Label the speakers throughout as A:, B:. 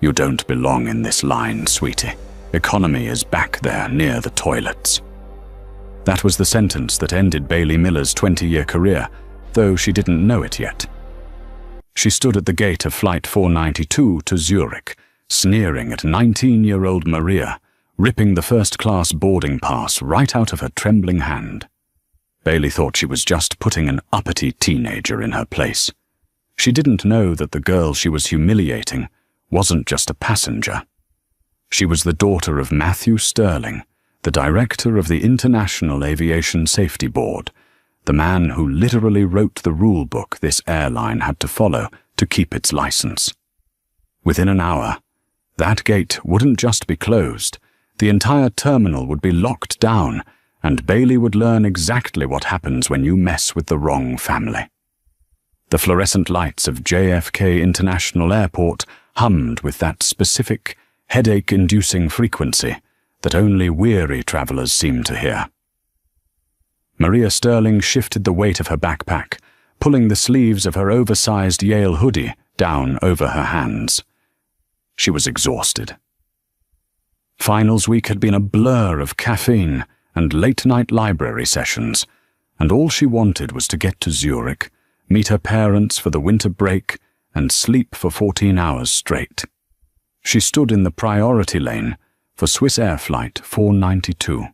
A: "You don't belong in this line, sweetie. Economy is back there near the toilets." That was the sentence that ended Bailey Miller's 20-year career, though she didn't know it yet. She stood at the gate of Flight 492 to Zurich, sneering at 19-year-old Maria, ripping the first-class boarding pass right out of her trembling hand. Bailey thought she was just putting an uppity teenager in her place. She didn't know that the girl she was humiliating wasn't just a passenger. She was the daughter of Matthew Sterling, the director of the International Aviation Safety Board, the man who literally wrote the rule book this airline had to follow to keep its license. Within an hour, that gate wouldn't just be closed, the entire terminal would be locked down, and Bailey would learn exactly what happens when you mess with the wrong family. The fluorescent lights of JFK International Airport hummed with that specific, headache-inducing frequency that only weary travelers seem to hear. Maria Sterling shifted the weight of her backpack, pulling the sleeves of her oversized Yale hoodie down over her hands. She was exhausted. Finals week had been a blur of caffeine and late-night library sessions, and all she wanted was to get to Zurich, meet her parents for the winter break, and sleep for 14 hours straight. She stood in the priority lane for Swiss Air Flight 492.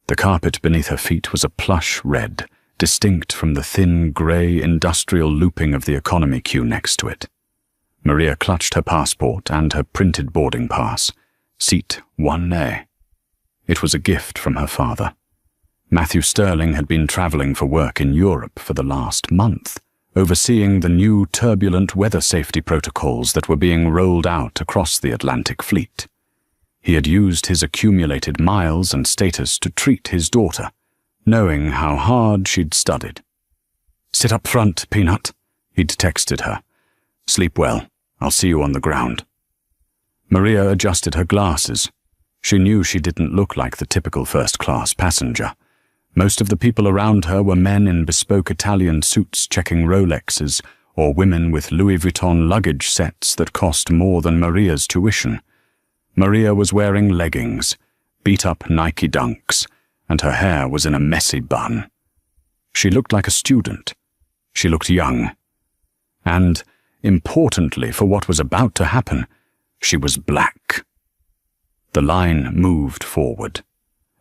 A: The carpet beneath her feet was a plush red, distinct from the thin, grey industrial looping of the economy queue next to it. Maria clutched her passport and her printed boarding pass. Seat 1A. It was a gift from her father. Matthew Sterling had been travelling for work in Europe for the last month, overseeing the new turbulent weather safety protocols that were being rolled out across the Atlantic fleet. He had used his accumulated miles and status to treat his daughter, knowing how hard she'd studied. "Sit up front, Peanut," he'd texted her. "Sleep well. I'll see you on the ground." Maria adjusted her glasses. She knew she didn't look like the typical first-class passenger. Most of the people around her were men in bespoke Italian suits checking Rolexes, or women with Louis Vuitton luggage sets that cost more than Maria's tuition. Maria was wearing leggings, beat-up Nike Dunks, and her hair was in a messy bun. She looked like a student. She looked young. And, importantly for what was about to happen, she was black. The line moved forward.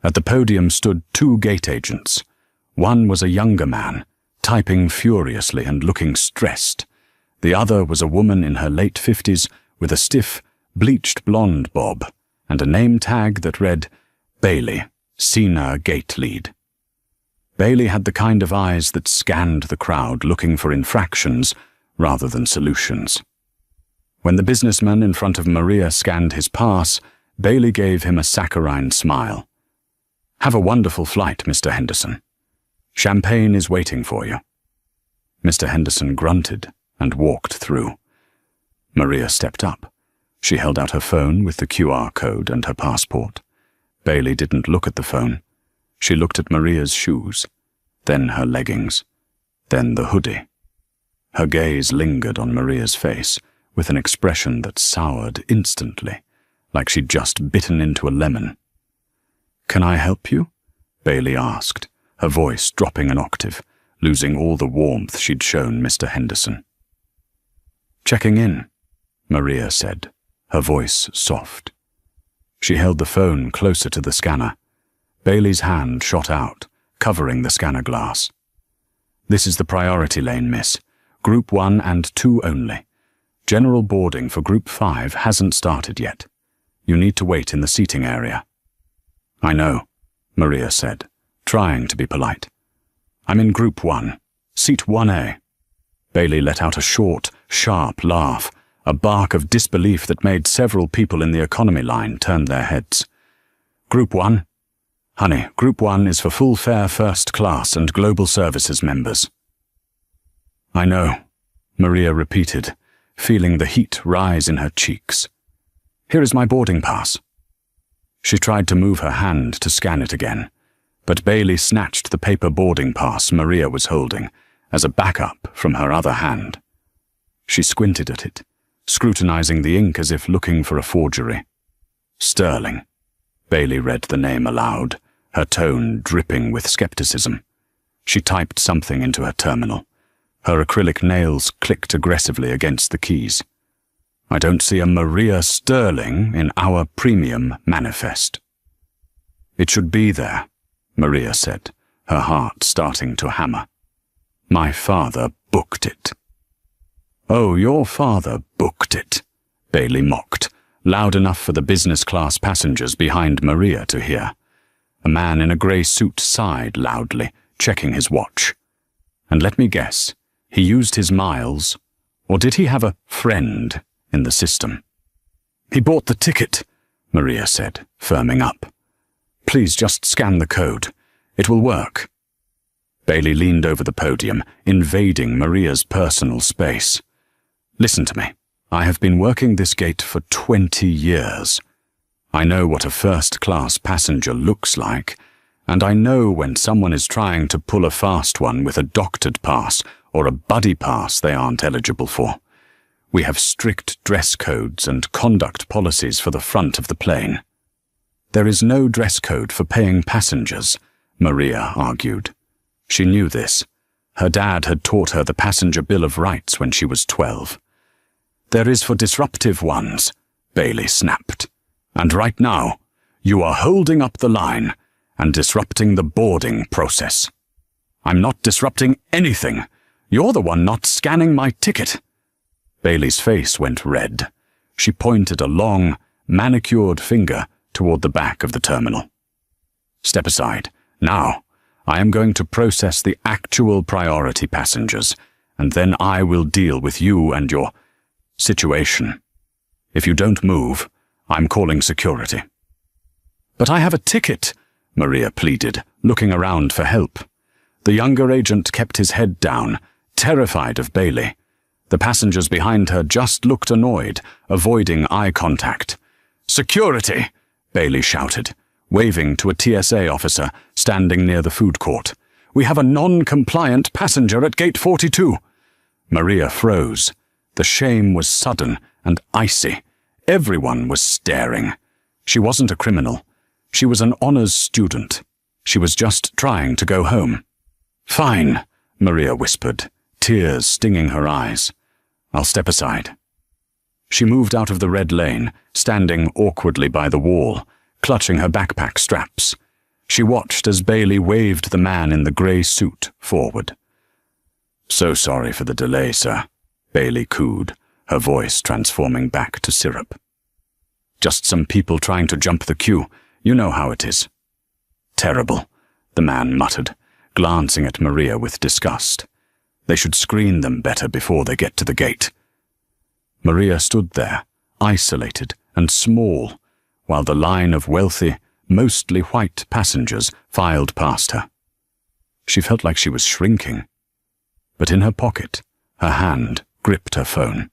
A: At the podium stood two gate agents. One was a younger man, typing furiously and looking stressed. The other was a woman in her late 50s with a stiff, bleached blonde bob and a name tag that read, "Bailey, Senior Gate Lead." Bailey had the kind of eyes that scanned the crowd looking for infractions rather than solutions. When the businessman in front of Maria scanned his pass, Bailey gave him a saccharine smile. "Have a wonderful flight, Mr. Henderson. Champagne is waiting for you." Mr. Henderson grunted and walked through. Maria stepped up. She held out her phone with the QR code and her passport. Bailey didn't look at the phone. She looked at Maria's shoes, then her leggings, then the hoodie. Her gaze lingered on Maria's face with an expression that soured instantly, like she'd just bitten into a lemon. "Can I help you?" Bailey asked, her voice dropping an octave, losing all the warmth she'd shown Mr. Henderson. "Checking in," Maria said, her voice soft. She held the phone closer to the scanner. Bailey's hand shot out, covering the scanner glass. "This is the priority lane, miss. Group 1 and 2 only. General boarding for Group 5 hasn't started yet. You need to wait in the seating area." "I know," Maria said, trying to be polite. "I'm in Group 1, Seat 1A. Bailey let out a short, sharp laugh, a bark of disbelief that made several people in the economy line turn their heads. "Group 1? Honey, Group 1 is for full fare first class and global services members." "I know," Maria repeated, feeling the heat rise in her cheeks. "Here is my boarding pass." She tried to move her hand to scan it again, but Bailey snatched the paper boarding pass Maria was holding as a backup from her other hand. She squinted at it, scrutinizing the ink as if looking for a forgery. Sterling. Bailey read the name aloud, her tone dripping with skepticism. She typed something into her terminal. Her acrylic nails clicked aggressively against the keys. I don't see a Maria Sterling in our premium manifest. It should be there, Maria said, her heart starting to hammer. My father booked it. Oh, your father booked it, Bailey mocked, loud enough for the business-class passengers behind Maria to hear. A man in a grey suit sighed loudly, checking his watch. And let me guess, he used his miles, or did he have a friend in the system? He bought the ticket, Maria said, firming up. Please just scan the code. It will work. Bailey leaned over the podium, invading Maria's personal space. Listen to me. I have been working this gate for 20 years. I know what a first-class passenger looks like, and I know when someone is trying to pull a fast one with a doctored pass or a buddy pass they aren't eligible for. We have strict dress codes and conduct policies for the front of the plane. There is no dress code for paying passengers, Maria argued. She knew this. Her dad had taught her the Passenger Bill of Rights when she was 12. There is for disruptive ones, Bailey snapped. And right now, you are holding up the line and disrupting the boarding process. I'm not disrupting anything. You're the one not scanning my ticket. Bailey's face went red. She pointed a long, manicured finger toward the back of the terminal. Step aside. Now, I am going to process the actual priority passengers, and then I will deal with you and your situation. If you don't move, I'm calling security. But I have a ticket, Maria pleaded, looking around for help. The younger agent kept his head down, terrified of Bailey. The passengers behind her just looked annoyed, avoiding eye contact. Security! Bailey shouted, waving to a TSA officer standing near the food court. We have a non-compliant passenger at gate 42. Maria froze. The shame was sudden and icy. Everyone was staring. She wasn't a criminal. She was an honors student. She was just trying to go home. Fine, Maria whispered, tears stinging her eyes. I'll step aside. She moved out of the red lane, standing awkwardly by the wall, clutching her backpack straps. She watched as Bailey waved the man in the grey suit forward. So sorry for the delay, sir, Bailey cooed, her voice transforming back to syrup. Just some people trying to jump the queue. You know how it is. Terrible, the man muttered, glancing at Maria with disgust. They should screen them better before they get to the gate. Maria stood there, isolated and small, while the line of wealthy, mostly white passengers filed past her. She felt like she was shrinking. But in her pocket, her hand gripped her phone.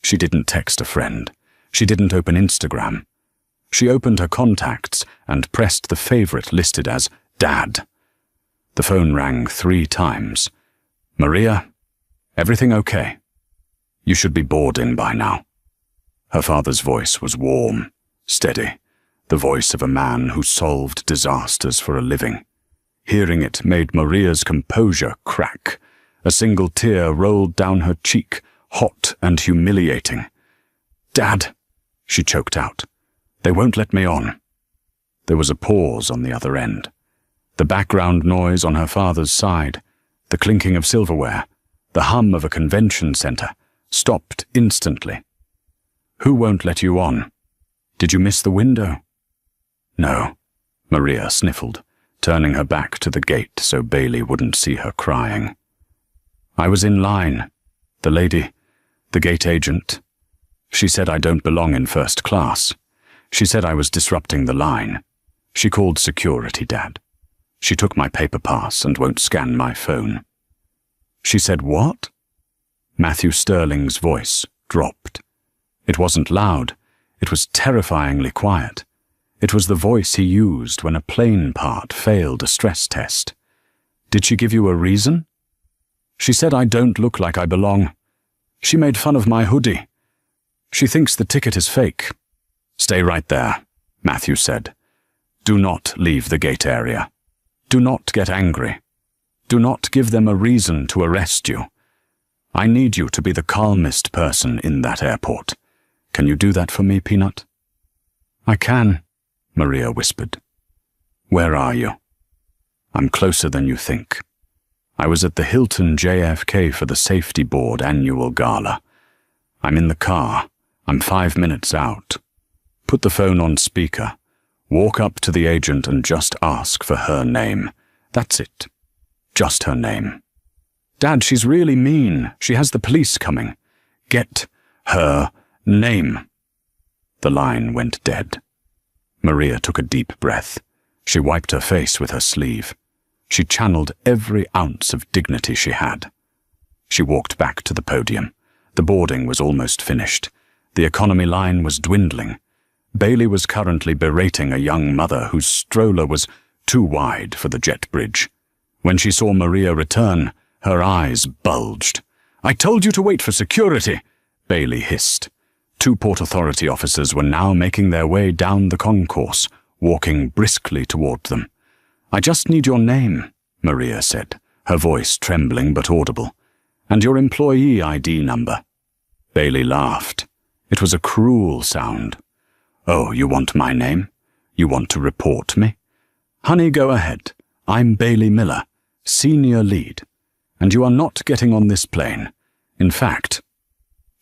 A: She didn't text a friend. She didn't open Instagram. She opened her contacts and pressed the favorite listed as Dad. The phone rang 3 times. Maria, everything okay? You should be boarding by now. Her father's voice was warm, steady, the voice of a man who solved disasters for a living. Hearing it made Maria's composure crack. A single tear rolled down her cheek, hot and humiliating. Dad, she choked out. They won't let me on. There was a pause on the other end. The background noise on her father's side, the clinking of silverware, the hum of a convention center, stopped instantly. Who won't let you on? Did you miss the window? No, Maria sniffled, turning her back to the gate so Bailey wouldn't see her crying. I was in line. The lady, the gate agent, she said I don't belong in first class. She said I was disrupting the line. She called security, Dad. She took my paper pass and won't scan my phone. She said what? Matthew Sterling's voice dropped. It wasn't loud. It was terrifyingly quiet. It was the voice he used when a plane part failed a stress test. Did she give you a reason? She said I don't look like I belong. She made fun of my hoodie. She thinks the ticket is fake. Stay right there, Matthew said. Do not leave the gate area. Do not get angry. Do not give them a reason to arrest you. I need you to be the calmest person in that airport. Can you do that for me, Peanut? I can, Maria whispered. Where are you? I'm closer than you think. I was at the Hilton JFK for the Safety Board annual gala. I'm in the car. I'm 5 minutes out. Put the phone on speaker. Walk up to the agent and just ask for her name. That's it. Just her name. Dad, she's really mean. She has the police coming. Get her name. The line went dead. Maria took a deep breath. She wiped her face with her sleeve. She channeled every ounce of dignity she had. She walked back to the podium. The boarding was almost finished. The economy line was dwindling. Bailey was currently berating a young mother whose stroller was too wide for the jet bridge. When she saw Maria return, her eyes bulged. I told you to wait for security, Bailey hissed. 2 Port Authority officers were now making their way down the concourse, walking briskly toward them. I just need your name, Maria said, her voice trembling but audible, and your employee ID number. Bailey laughed. It was a cruel sound. Oh, you want my name? You want to report me? Honey, go ahead. I'm Bailey Miller, senior lead, and you are not getting on this plane. In fact,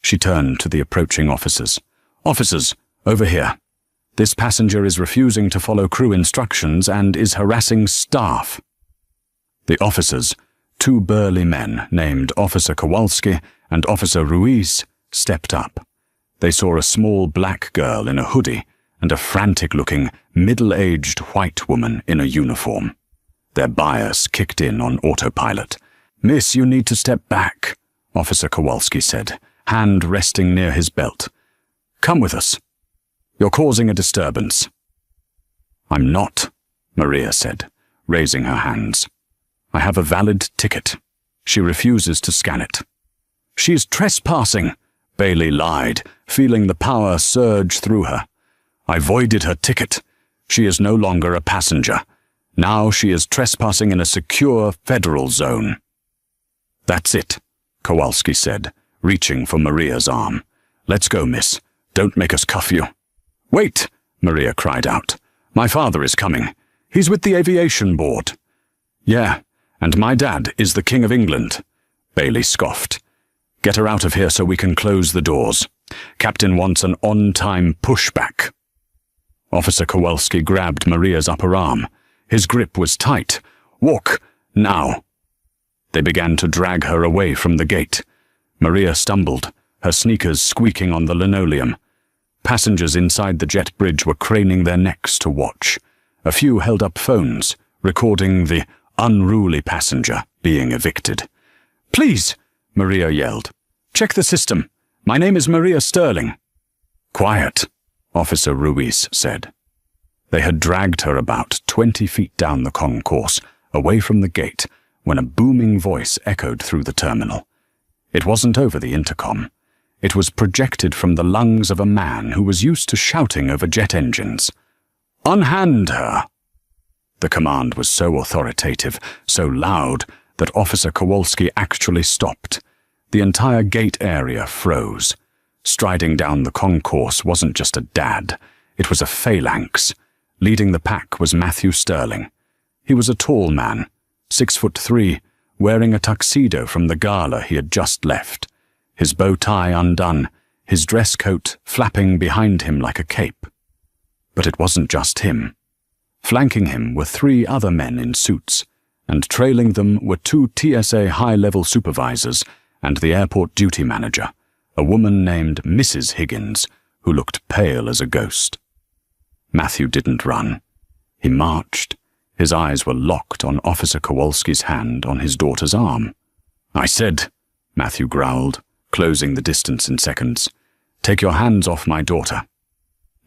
A: she turned to the approaching officers. Officers, over here. This passenger is refusing to follow crew instructions and is harassing staff. The officers, 2 burly men named Officer Kowalski and Officer Ruiz, stepped up. They saw a small black girl in a hoodie and a frantic-looking, middle-aged white woman in a uniform. Their bias kicked in on autopilot. Miss, you need to step back, Officer Kowalski said, hand resting near his belt. Come with us. You're causing a disturbance. I'm not, Maria said, raising her hands. I have a valid ticket. She refuses to scan it. She's trespassing, Bailey lied, feeling the power surge through her. I voided her ticket. She is no longer a passenger. Now she is trespassing in a secure federal zone. That's it, Kowalski said, reaching for Maria's arm. Let's go, miss. Don't make us cuff you. Wait, Maria cried out. My father is coming. He's with the Aviation Board. Yeah, and my dad is the King of England, Bailey scoffed. Get her out of here so we can close the doors. Captain wants an on-time pushback. Officer Kowalski grabbed Maria's upper arm. His grip was tight. Walk, now. They began to drag her away from the gate. Maria stumbled, her sneakers squeaking on the linoleum. Passengers inside the jet bridge were craning their necks to watch. A few held up phones, recording the unruly passenger being evicted. Please, Maria yelled. Check the system. My name is Maria Sterling. Quiet, Officer Ruiz said. They had dragged her about 20 feet down the concourse, away from the gate, when a booming voice echoed through the terminal. It wasn't over the intercom. It was projected from the lungs of a man who was used to shouting over jet engines. Unhand her! The command was so authoritative, so loud, that Officer Kowalski actually stopped. The entire gate area froze. Striding down the concourse wasn't just a dad, it was a phalanx. Leading the pack was Matthew Sterling. He was a tall man, 6'3", wearing a tuxedo from the gala he had just left, his bow tie undone, his dress coat flapping behind him like a cape. But it wasn't just him. Flanking him were 3 other men in suits, and trailing them were 2 TSA high-level supervisors and the airport duty manager, a woman named Mrs. Higgins, who looked pale as a ghost. Matthew didn't run. He marched. His eyes were locked on Officer Kowalski's hand on his daughter's arm. I said, Matthew growled, closing the distance in seconds, take your hands off my daughter.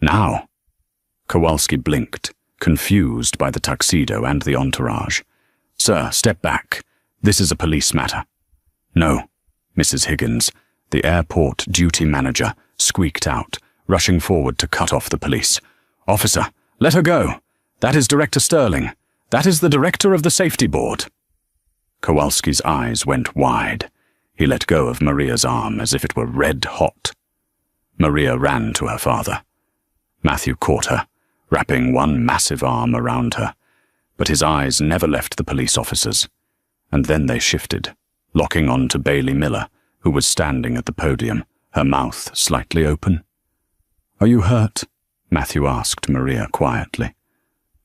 A: Now. Kowalski blinked, confused by the tuxedo and the entourage. Sir, step back. This is a police matter. No, Mrs. Higgins, the airport duty manager, squeaked out, rushing forward to cut off the police. "Officer, let her go! That is Director Sterling. That is the director of the safety board." Kowalski's eyes went wide. He let go of Maria's arm as if it were red hot. Maria ran to her father. Matthew caught her, wrapping one massive arm around her, but his eyes never left the police officers. And then they shifted, locking on to Bailey Miller, who was standing at the podium, her mouth slightly open. "Are you hurt?" Matthew asked Maria quietly.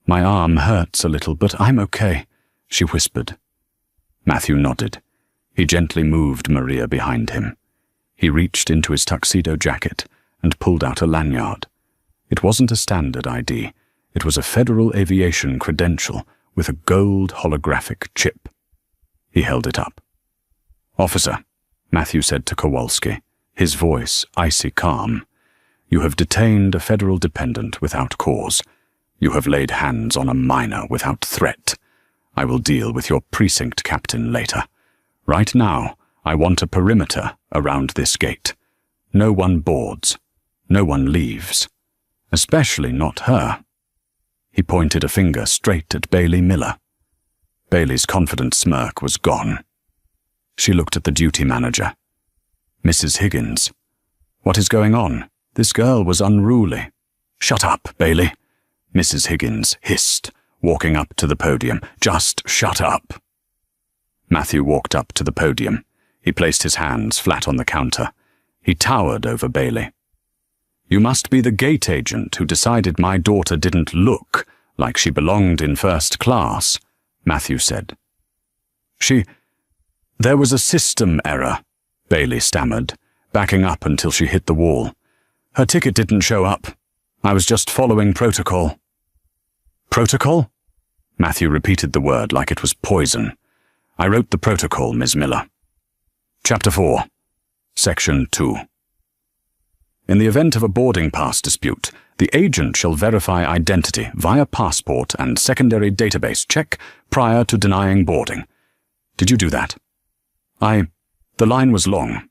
A: "My arm hurts a little, but I'm okay," she whispered. Matthew nodded. He gently moved Maria behind him. He reached into his tuxedo jacket and pulled out a lanyard. It wasn't a standard ID. It was a Federal Aviation credential with a gold holographic chip. He held it up. "Officer," Matthew said to Kowalski, his voice icy calm, "you have detained a federal dependent without cause. You have laid hands on a minor without threat. I will deal with your precinct captain later. Right now, I want a perimeter around this gate. No one boards. No one leaves. Especially not her." He pointed a finger straight at Bailey Miller. Bailey's confident smirk was gone. She looked at the duty manager. "Mrs. Higgins, what is going on? This girl was unruly." "Shut up, Bailey," Mrs. Higgins hissed, walking up to the podium. "Just shut up." Matthew walked up to the podium. He placed his hands flat on the counter. He towered over Bailey. "You must be the gate agent who decided my daughter didn't look like she belonged in first class," Matthew said. There was a system error," Bailey stammered, backing up until she hit the wall. "Her ticket didn't show up. I was just following protocol." "Protocol?" Matthew repeated the word like it was poison. "I wrote the protocol, Ms. Miller." Chapter 4, Section 2. In the event of a boarding pass dispute, the agent shall verify identity via passport and secondary database check prior to denying boarding. Did you do that? The line was long.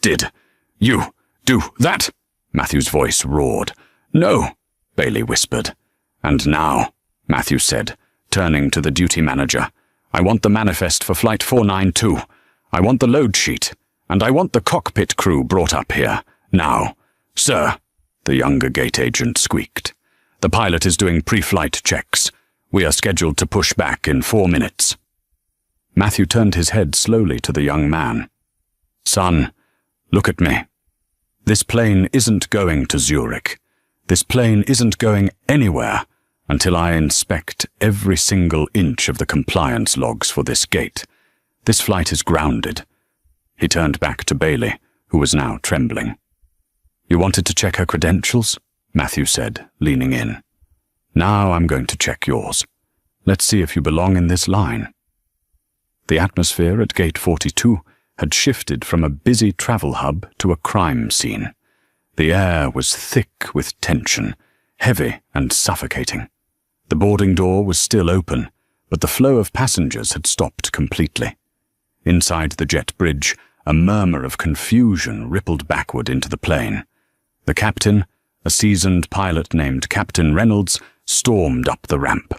A: Did you do that? Matthew's voice roared. "No," Bailey whispered. "And now," Matthew said, turning to the duty manager, "I want the manifest for Flight 492. I want the load sheet, and I want the cockpit crew brought up here. Now." "Sir," the younger gate agent squeaked, "the pilot is doing pre-flight checks. We are scheduled to push back in 4 minutes. Matthew turned his head slowly to the young man. "Son, look at me. This plane isn't going to Zurich. This plane isn't going anywhere until I inspect every single inch of the compliance logs for this gate. This flight is grounded." He turned back to Bailey, who was now trembling. "You wanted to check her credentials?" Matthew said, leaning in. "Now I'm going to check yours. Let's see if you belong in this line." The atmosphere at Gate 42 had shifted from a busy travel hub to a crime scene. The air was thick with tension, heavy and suffocating. The boarding door was still open, but the flow of passengers had stopped completely. Inside the jet bridge, a murmur of confusion rippled backward into the plane. The captain, a seasoned pilot named Captain Reynolds, stormed up the ramp.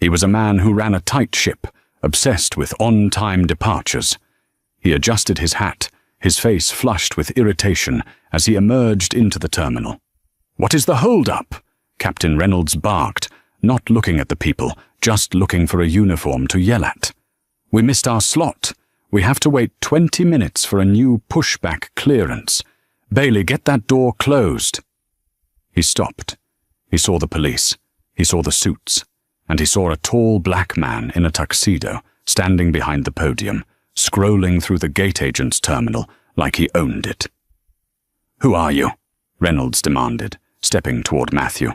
A: He was a man who ran a tight ship, obsessed with on-time departures. He adjusted his hat, his face flushed with irritation as he emerged into the terminal. "What is the hold-up?" Captain Reynolds barked, not looking at the people, just looking for a uniform to yell at. "We missed our slot. We have to wait 20 minutes for a new pushback clearance. Bailey, get that door closed." He stopped. He saw the police. He saw the suits. And he saw a tall black man in a tuxedo standing behind the podium, scrolling through the gate agent's terminal like he owned it. "Who are you?" Reynolds demanded, stepping toward Matthew.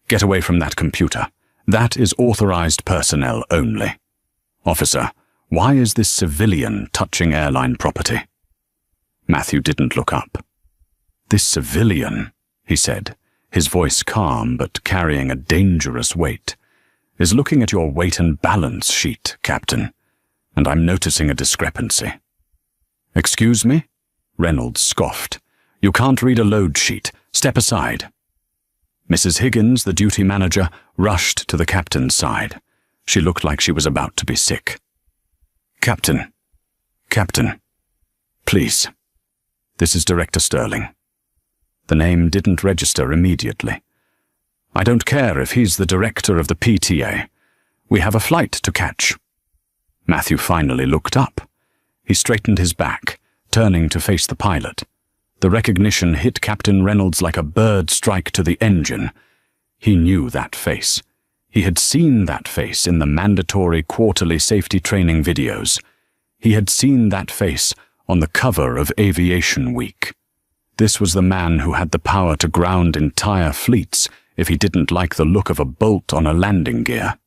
A: "Get away from that computer. That is authorized personnel only." "Officer, why is this civilian touching airline property?" Matthew didn't look up. "This civilian," he said, his voice calm but carrying a dangerous weight, "is looking at your weight and balance sheet, Captain, and I'm noticing a discrepancy." "Excuse me?" Reynolds scoffed. You can't read a load sheet. Step aside." Mrs. Higgins, the duty manager, rushed to the captain's side. She looked like she was about to be sick. Captain, please. This is Director Sterling." The name didn't register immediately. "I don't care if he's the director of the PTA. We have a flight to catch." Matthew finally looked up. He straightened his back, turning to face the pilot. The recognition hit Captain Reynolds like a bird strike to the engine. He knew that face. He had seen that face in the mandatory quarterly safety training videos. He had seen that face on the cover of Aviation Week. This was the man who had the power to ground entire fleets if he didn't like the look of a bolt on a landing gear.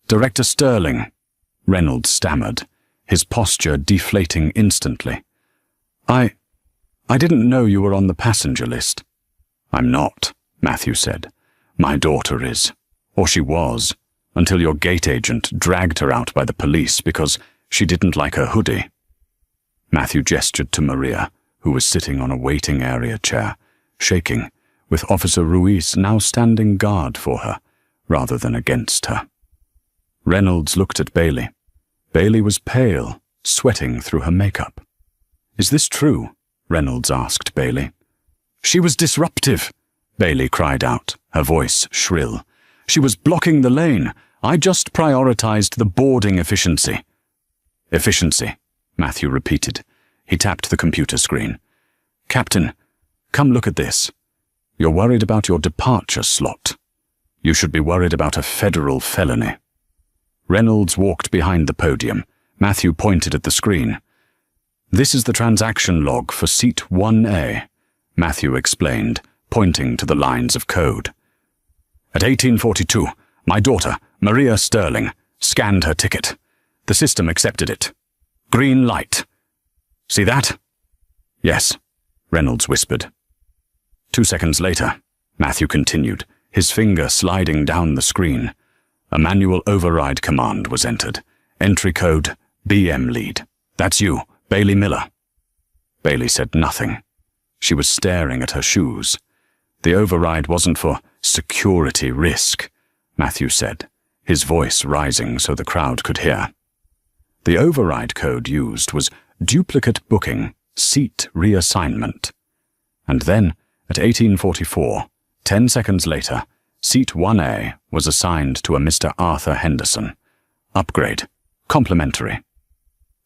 A: "Director Sterling," Reynolds stammered, his posture deflating instantly. I didn't know you were on the passenger list." "I'm not," Matthew said. "My daughter is. Or she was, until your gate agent dragged her out by the police because she didn't like her hoodie." Matthew gestured to Maria, who was sitting on a waiting area chair, shaking, with Officer Ruiz now standing guard for her, rather than against her. Reynolds looked at Bailey. Bailey was pale, sweating through her makeup. "Is this true?" Reynolds asked Bailey. "She was disruptive," Bailey cried out, her voice shrill. "She was blocking the lane. I just prioritized the boarding efficiency." "Efficiency," Matthew repeated. He tapped the computer screen. "Captain, come look at this. You're worried about your departure slot. You should be worried about a federal felony." Reynolds walked behind the podium. Matthew pointed at the screen. "This is the transaction log for Seat 1A, Matthew explained, pointing to the lines of code. "At 1842, my daughter, Maria Sterling, scanned her ticket. The system accepted it. Green light. See that?" "Yes," Reynolds whispered. 2 seconds later, Matthew continued, his finger sliding down the screen. A manual override command was entered. Entry code BM lead. "That's you, Bailey Miller." Bailey said nothing. She was staring at her shoes. "The override wasn't for security risk," Matthew said, his voice rising so the crowd could hear. The override code used was duplicate booking, seat reassignment. And then, at 1844, 10 seconds later, Seat 1A was assigned to a Mr. Arthur Henderson. Upgrade. Complimentary.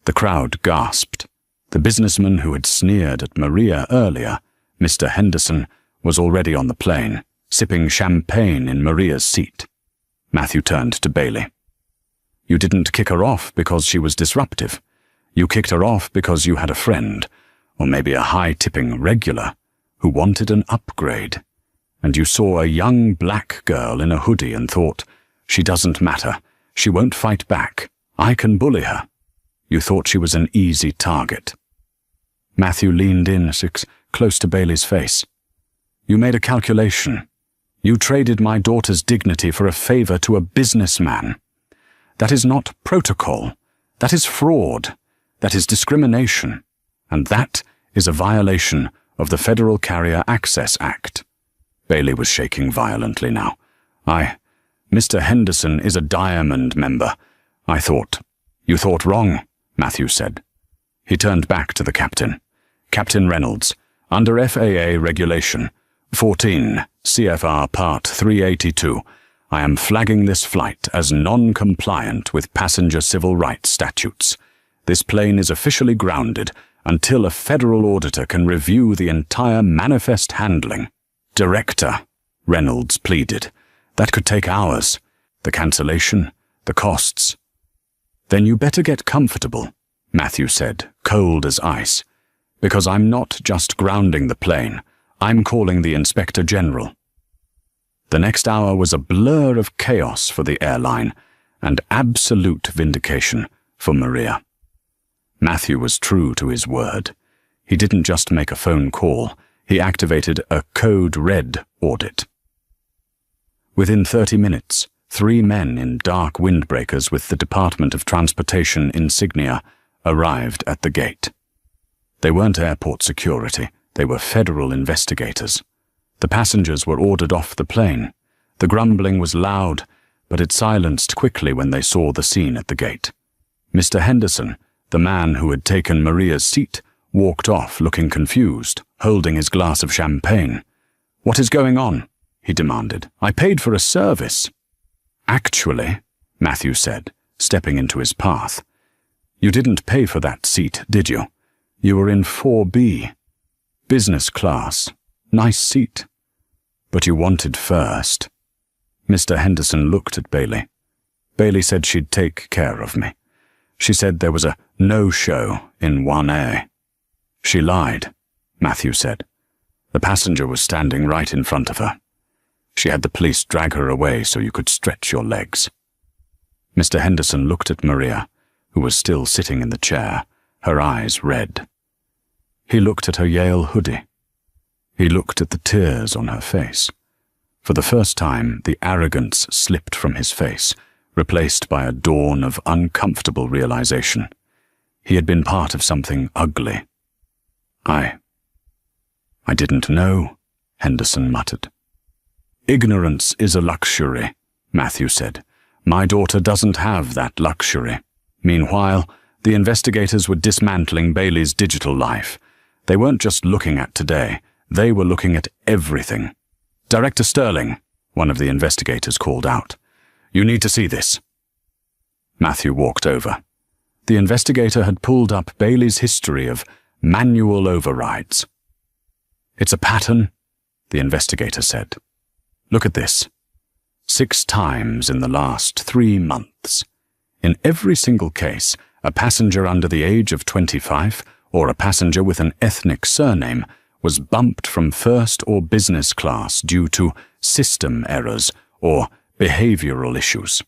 A: The crowd gasped. The businessman who had sneered at Maria earlier, Mr. Henderson, was already on the plane, sipping champagne in Maria's seat. Matthew turned to Bailey. "You didn't kick her off because she was disruptive. You kicked her off because you had a friend, or maybe a high-tipping regular, who wanted an upgrade. And you saw a young black girl in a hoodie and thought, she doesn't matter, she won't fight back, I can bully her. You thought she was an easy target." Matthew leaned in close to Bailey's face. "You made a calculation. You traded my daughter's dignity for a favor to a businessman. That is not protocol. That is fraud. That is discrimination. And that is a violation of the Federal Carrier Access Act." Bailey was shaking violently now. Mr. Henderson is a Diamond member. I thought." "You thought wrong," Matthew said. He turned back to the captain. "Captain Reynolds, under FAA Regulation 14 CFR Part 382, I am flagging this flight as non-compliant with passenger civil rights statutes. This plane is officially grounded until a federal auditor can review the entire manifest handling." "Director," Reynolds pleaded, "that could take hours. The cancellation, the costs." "Then you better get comfortable," Matthew said, cold as ice, "because I'm not just grounding the plane, I'm calling the Inspector General." The next hour was a blur of chaos for the airline and absolute vindication for Maria. Matthew was true to his word. He didn't just make a phone call, he activated a Code Red audit. Within 30 minutes, 3 men in dark windbreakers with the Department of Transportation insignia arrived at the gate. They weren't airport security, They were federal investigators. The passengers were ordered off the plane. The grumbling was loud, but it silenced quickly when they saw the scene at the gate. Mr. Henderson, the man who had taken Maria's seat, walked off looking confused, holding his glass of champagne. "What is going on?" he demanded. "I paid for a service." "Actually," Matthew said, stepping into his path, "you didn't pay for that seat, did you? You were in 4B. Business class. Nice seat. But you wanted first." Mr. Henderson looked at Bailey. Bailey said she'd take care of me. She said there was a no-show in 1A. "She lied," Matthew said. "The passenger was standing right in front of her. She had the police drag her away so you could stretch your legs." Mr. Henderson looked at Maria, who was still sitting in the chair, her eyes red. He looked at her Yale hoodie. He looked at the tears on her face. For the first time, the arrogance slipped from his face, replaced by a dawn of uncomfortable realization. He had been part of something ugly. I didn't know," Henderson muttered. "Ignorance is a luxury," Matthew said. "My daughter doesn't have that luxury." Meanwhile, the investigators were dismantling Bailey's digital life. They weren't just looking at today, they were looking at everything. "Director Sterling," one of the investigators called out. "You need to see this." Matthew walked over. The investigator had pulled up Bailey's history of manual overrides. "It's a pattern," the investigator said. "Look at this. 6 times in the last 3 months. In every single case, a passenger under the age of 25 or a passenger with an ethnic surname was bumped from first or business class due to system errors or behavioral issues.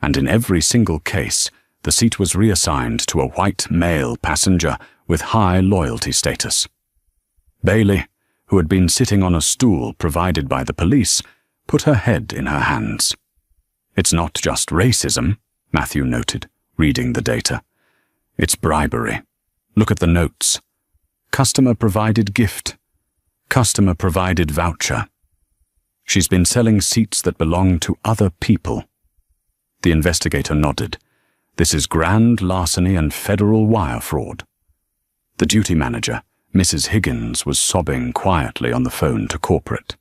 A: And in every single case, the seat was reassigned to a white male passenger with high loyalty status. Bailey, who had been sitting on a stool provided by the police, put her head in her hands. "It's not just racism," Matthew noted, reading the data. "It's bribery. Look at the notes. Customer-provided gift. Customer-provided voucher. She's been selling seats that belong to other people." The investigator nodded. "This is grand larceny and federal wire fraud." The duty manager, Mrs. Higgins, was sobbing quietly on the phone to corporate.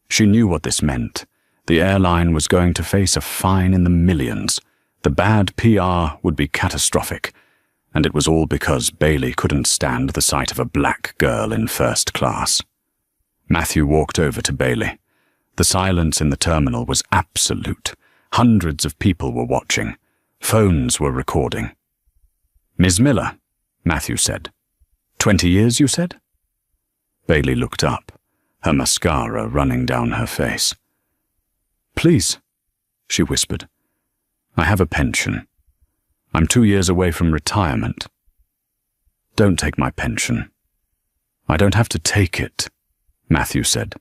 A: She knew what this meant. The airline was going to face a fine in the millions. The bad PR would be catastrophic. And it was all because Bailey couldn't stand the sight of a black girl in first class. Matthew walked over to Bailey. The silence in the terminal was absolute. Hundreds of people were watching. Phones were recording. "Ms. Miller," Matthew said. 20 years, you said?" Bailey looked up, her mascara running down her face. "Please," she whispered. "I have a pension. I'm 2 years away from retirement. Don't take my pension." "I don't have to take it," Matthew said.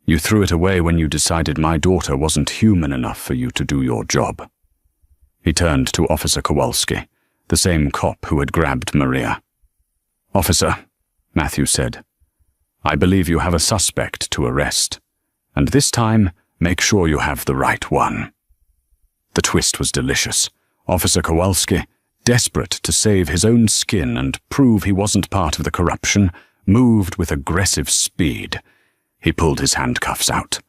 A: "You threw it away when you decided my daughter wasn't human enough for you to do your job." He turned to Officer Kowalski, the same cop who had grabbed Maria. "Officer," Matthew said, "I believe you have a suspect to arrest, and this time make sure you have the right one." The twist was delicious. Officer Kowalski, desperate to save his own skin and prove he wasn't part of the corruption, moved with aggressive speed. He pulled his handcuffs out.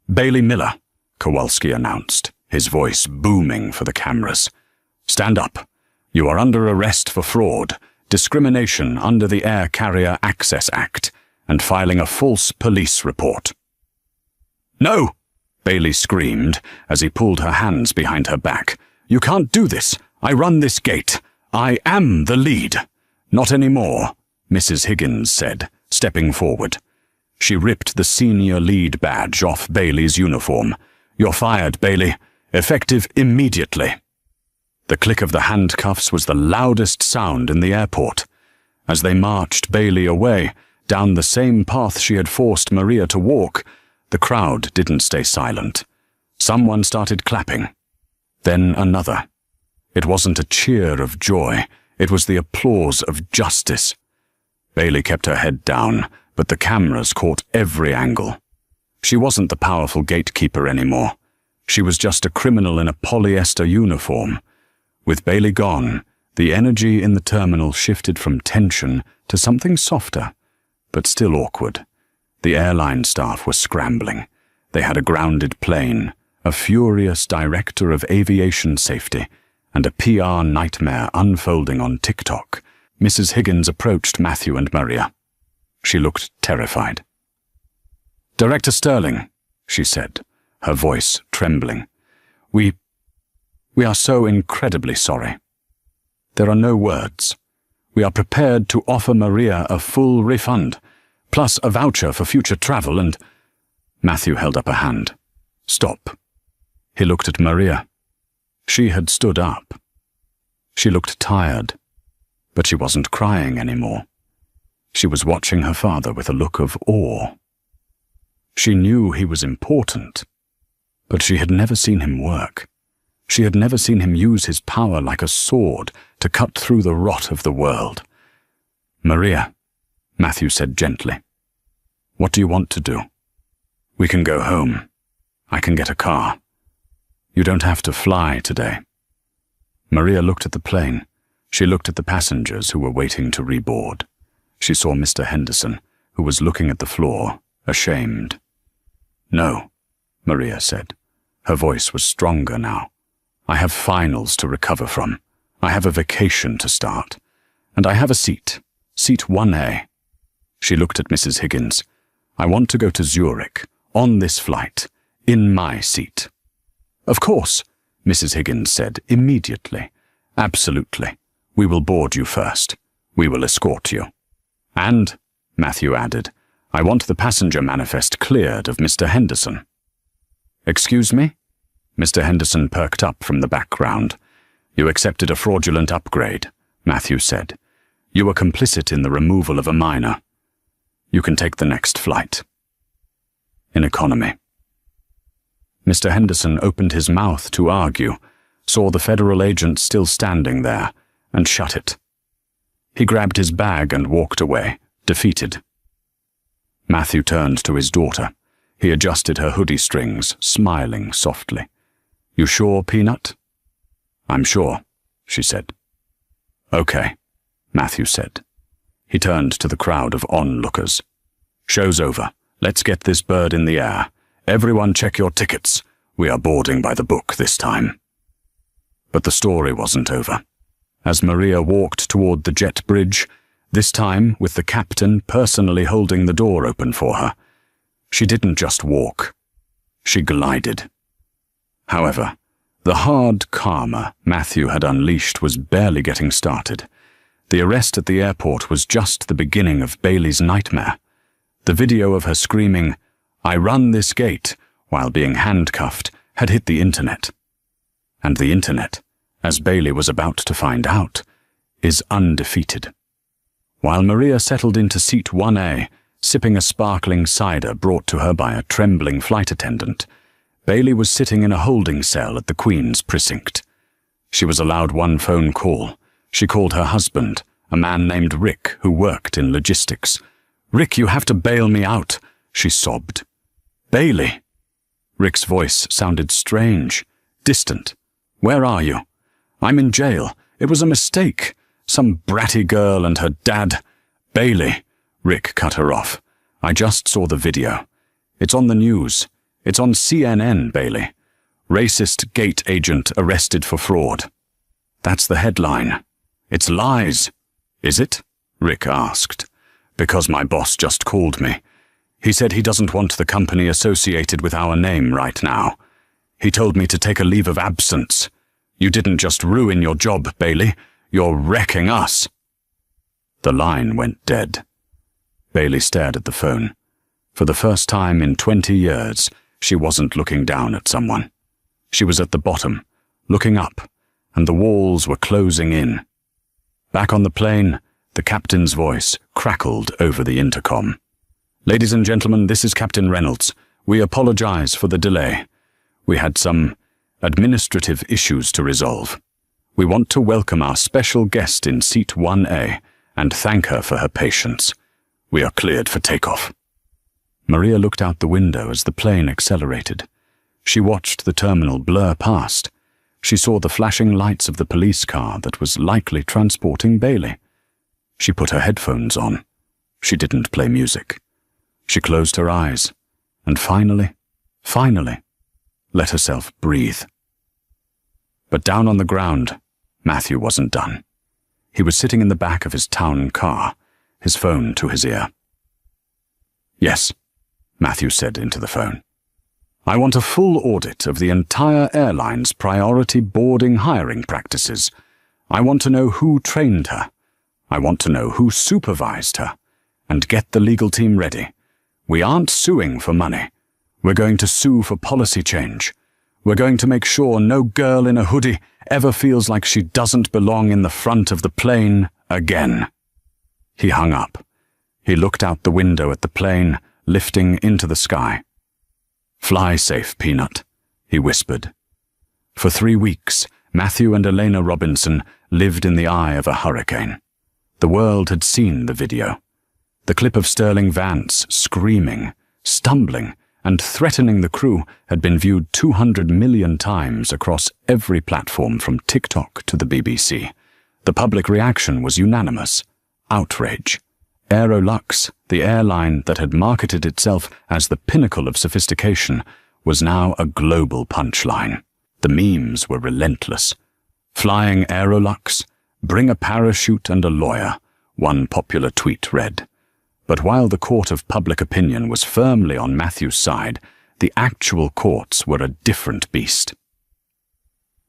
A: "Bailey Miller," Kowalski announced, his voice booming for the cameras. "Stand up. You are under arrest for fraud, discrimination under the Air Carrier Access Act, and filing a false police report." "No!" Bailey screamed as he pulled her hands behind her back. "You can't do this. I run this gate. I am the lead." "Not anymore," Mrs. Higgins said, stepping forward. She ripped the senior lead badge off Bailey's uniform. "You're fired, Bailey. Effective immediately." The click of the handcuffs was the loudest sound in the airport. As they marched Bailey away, down the same path she had forced Maria to walk, the crowd didn't stay silent. Someone started clapping. Then another. It wasn't a cheer of joy, it was the applause of justice. Bailey kept her head down, but the cameras caught every angle. She wasn't the powerful gatekeeper anymore. She was just a criminal in a polyester uniform. With Bailey gone, the energy in the terminal shifted from tension to something softer, but still awkward. The airline staff were scrambling. They had a grounded plane, a furious director of aviation safety, and a PR nightmare unfolding on TikTok. Mrs. Higgins approached Matthew and Maria. She looked terrified. "Director Sterling," she said, her voice trembling. We are so incredibly sorry. There are no words. We are prepared to offer Maria a full refund, plus a voucher for future travel and—" Matthew held up a hand. "Stop." He looked at Maria. She had stood up. She looked tired, but she wasn't crying anymore. She was watching her father with a look of awe. She knew he was important, but she had never seen him work. She had never seen him use his power like a sword to cut through the rot of the world. "Maria," Matthew said gently, "what do you want to do? We can go home. I can get a car. You don't have to fly today." Maria looked at the plane. She looked at the passengers who were waiting to reboard. She saw Mr. Henderson, who was looking at the floor, ashamed. "No," Maria said. Her voice was stronger now. "I have finals to recover from. I have a vacation to start. And I have a seat. Seat 1A. She looked at Mrs. Higgins. "I want to go to Zurich, on this flight, in my seat." "Of course," Mrs. Higgins said immediately. "Absolutely. We will board you first. We will escort you. And," Matthew added, "I want the passenger manifest cleared of Mr. Henderson." "Excuse me?" Mr. Henderson perked up from the background. "You accepted a fraudulent upgrade," Matthew said. "You were complicit in the removal of a minor. You can take the next flight. In economy." Mr. Henderson opened his mouth to argue, saw the federal agent still standing there, and shut it. He grabbed his bag and walked away, defeated. Matthew turned to his daughter. He adjusted her hoodie strings, smiling softly. "You sure, Peanut?" "I'm sure," she said. "Okay," Matthew said. He turned to the crowd of onlookers. "Show's over. Let's get this bird in the air. Everyone check your tickets. We are boarding by the book this time." But the story wasn't over. As Maria walked toward the jet bridge, this time with the captain personally holding the door open for her, she didn't just walk. She glided. However, the hard karma Matthew had unleashed was barely getting started. The arrest at the airport was just the beginning of Bailey's nightmare. The video of her screaming, "I run this gate," while being handcuffed, had hit the internet. And the internet, as Bailey was about to find out, is undefeated. While Maria settled into seat 1A, sipping a sparkling cider brought to her by a trembling flight attendant, Bailey was sitting in a holding cell at the Queen's precinct. She was allowed one phone call. She called her husband, a man named Rick who worked in logistics. "Rick, you have to bail me out," she sobbed. "Bailey!" Rick's voice sounded strange, distant. "Where are you?" "I'm in jail. It was a mistake. Some bratty girl and her dad—" "Bailey," Rick cut her off. "I just saw the video. It's on the news. It's on CNN, Bailey. Racist gate agent arrested for fraud. That's the headline. It's lies." "Is it?" Rick asked. "Because my boss just called me. He said he doesn't want the company associated with our name right now. He told me to take a leave of absence. You didn't just ruin your job, Bailey. You're wrecking us." The line went dead. Bailey stared at the phone. For the first time in 20 years, she wasn't looking down at someone. She was at the bottom, looking up, and the walls were closing in. Back on the plane, the captain's voice crackled over the intercom. "Ladies and gentlemen, this is Captain Reynolds. We apologize for the delay. We had some administrative issues to resolve. We want to welcome our special guest in seat 1A, and thank her for her patience. We are cleared for takeoff. Maria looked out the window as the plane accelerated. She watched the terminal blur past. She saw the flashing lights of the police car that was likely transporting Bailey. She put her headphones on. She didn't play music. She closed her eyes, and finally, let herself breathe. But down on the ground, Matthew wasn't done. He was sitting in the back of his town car, his phone to his ear. "Yes," Matthew said into the phone. "I want a full audit of the entire airline's priority boarding hiring practices. I want to know who trained her. I want to know who supervised her. And get the legal team ready. We aren't suing for money. We're going to sue for policy change. We're going to make sure no girl in a hoodie ever feels like she doesn't belong in the front of the plane again." He hung up. He looked out the window at the plane, lifting into the sky. "Fly safe, Peanut," he whispered. For 3 weeks, Matthew and Elena Robinson lived in the eye of a hurricane. The world had seen the video. The clip of Sterling Vance screaming, stumbling, and threatening the crew had been viewed 200 million times across every platform from TikTok to the BBC. The public reaction was unanimous. Outrage. Aerolux, the airline that had marketed itself as the pinnacle of sophistication, was now a global punchline. The memes were relentless. "Flying Aerolux? Bring a parachute and a lawyer," one popular tweet read. But while the court of public opinion was firmly on Matthew's side, the actual courts were a different beast.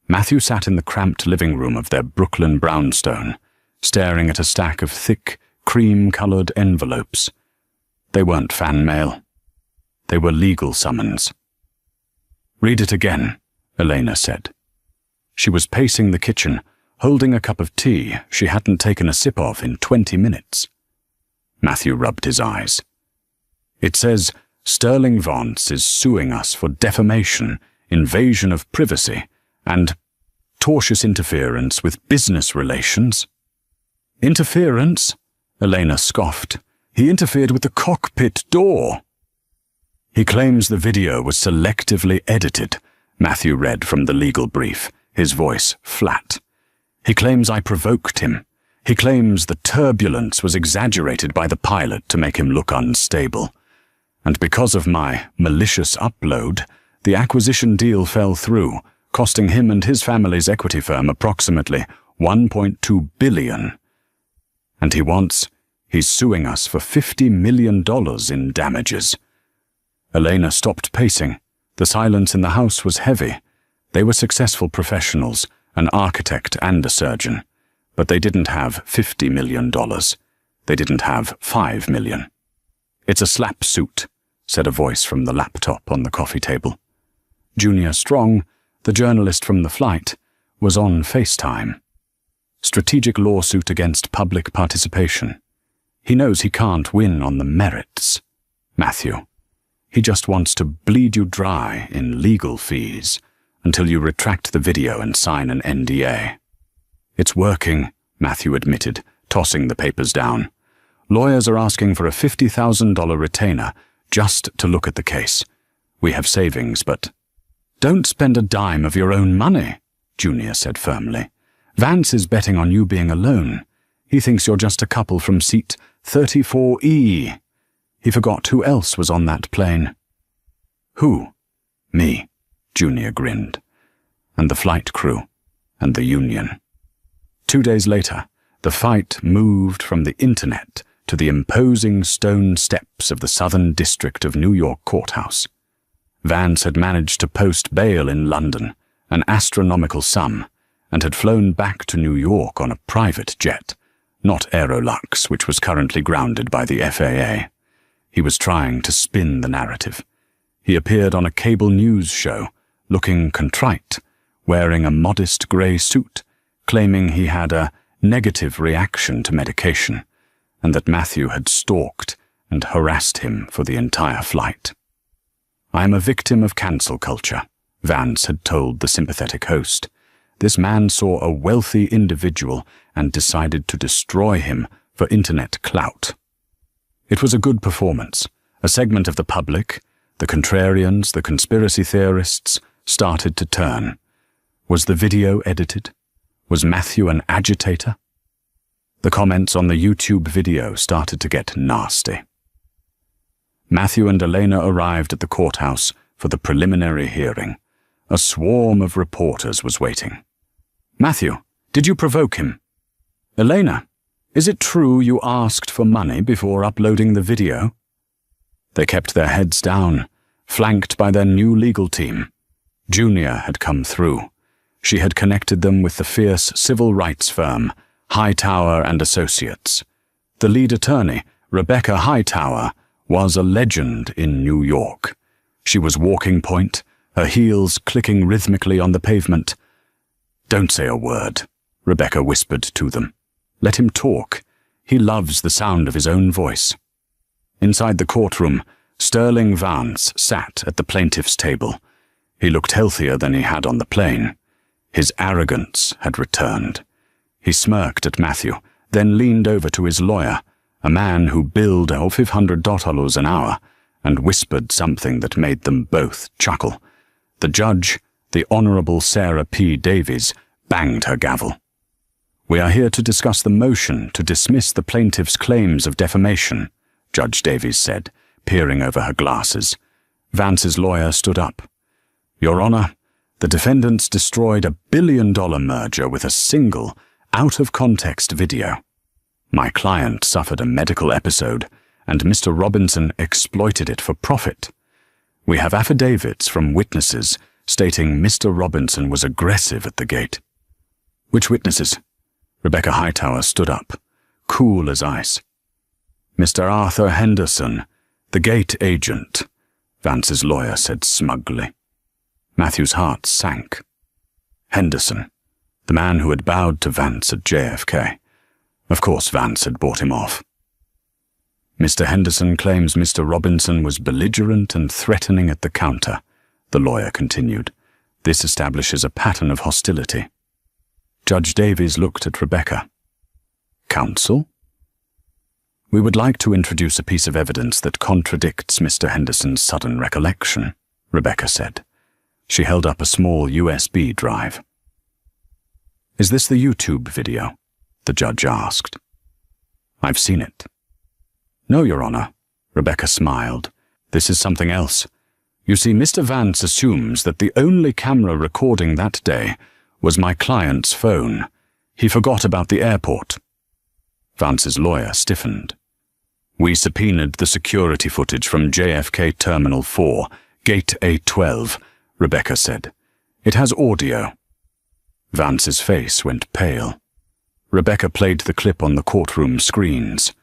A: Matthew sat in the cramped living room of their Brooklyn brownstone, staring at a stack of thick, cream-colored envelopes. They weren't fan mail. They were legal summons. "Read it again," Elena said. She was pacing the kitchen, holding a cup of tea she hadn't taken a sip of in 20 minutes. Matthew rubbed his eyes. "It says, Sterling Vance is suing us for defamation, invasion of privacy, and tortious interference with business relations." "Interference?" Elena scoffed. "He interfered with the cockpit door." "He claims the video was selectively edited," Matthew read from the legal brief, his voice flat. "He claims I provoked him. He claims the turbulence was exaggerated by the pilot to make him look unstable. And because of my malicious upload, the acquisition deal fell through, costing him and his family's equity firm approximately $1.2 billion. And he's suing us for $50 million in damages." Elena stopped pacing. The silence in the house was heavy. They were successful professionals, an architect and a surgeon. But they didn't have $50 million. They didn't have $5 million. "It's a slap suit," said a voice from the laptop on the coffee table. Junior Strong, the journalist from the flight, was on FaceTime. "Strategic lawsuit against public participation. He knows he can't win on the merits. Matthew. He just wants to bleed you dry in legal fees until you retract the video and sign an NDA. "It's working," Matthew admitted, tossing the papers down. "Lawyers are asking for a $50,000 retainer just to look at the case. We have savings, but—" "Don't spend a dime of your own money," Junior said firmly. "Vance is betting on you being alone. He thinks you're just a couple from seat 34E. He forgot who else was on that plane." "Who?" "Me," Junior grinned. "And the flight crew, and the union." 2 days later, the fight moved from the internet to the imposing stone steps of the Southern District of New York courthouse. Vance had managed to post bail in London, an astronomical sum, and had flown back to New York on a private jet, not Aerolux, which was currently grounded by the FAA. He was trying to spin the narrative. He appeared on a cable news show, looking contrite, wearing a modest grey suit, claiming he had a negative reaction to medication, and that Matthew had stalked and harassed him for the entire flight. "I am a victim of cancel culture," Vance had told the sympathetic host. This man saw a wealthy individual and decided to destroy him for internet clout. It was a good performance. A segment of the public, the contrarians, the conspiracy theorists, started to turn. Was the video edited? Was Matthew an agitator? The comments on the YouTube video started to get nasty. Matthew and Elena arrived at the courthouse for the preliminary hearing. A swarm of reporters was waiting. Matthew, did you provoke him? Elena, is it true you asked for money before uploading the video? They kept their heads down, flanked by their new legal team. Junior had come through. She had connected them with the fierce civil rights firm, Hightower and Associates. The lead attorney, Rebecca Hightower, was a legend in New York. She was walking point, her heels clicking rhythmically on the pavement. Don't say a word, Rebecca whispered to them. Let him talk. He loves the sound of his own voice. Inside the courtroom, Sterling Vance sat at the plaintiff's table. He looked healthier than he had on the plane. His arrogance had returned. He smirked at Matthew, then leaned over to his lawyer, a man who billed $500 an hour, and whispered something that made them both chuckle. The judge, the Honorable Sarah P. Davies, banged her gavel. We are here to discuss the motion to dismiss the plaintiff's claims of defamation, Judge Davies said, peering over her glasses. Vance's lawyer stood up. Your Honor, the defendants destroyed a billion-dollar merger with a single, out-of-context video. My client suffered a medical episode, and Mr. Robinson exploited it for profit. We have affidavits from witnesses stating Mr. Robinson was aggressive at the gate. Which witnesses? Rebecca Hightower stood up, cool as ice. Mr. Arthur Henderson, the gate agent, Vance's lawyer said smugly. Matthew's heart sank. Henderson, the man who had bowed to Vance at JFK. Of course Vance had bought him off. Mr. Henderson claims Mr. Robinson was belligerent and threatening at the counter, the lawyer continued. This establishes a pattern of hostility. Judge Davies looked at Rebecca. Counsel? We would like to introduce a piece of evidence that contradicts Mr. Henderson's sudden recollection, Rebecca said. She held up a small USB drive. Is this the YouTube video? The judge asked. I've seen it. No, Your Honor, Rebecca smiled. This is something else. You see, Mr. Vance assumes that the only camera recording that day was my client's phone. He forgot about the airport. Vance's lawyer stiffened. We subpoenaed the security footage from JFK Terminal 4, Gate A12, Rebecca said. It has audio. Vance's face went pale. Rebecca played the clip on the courtroom screens.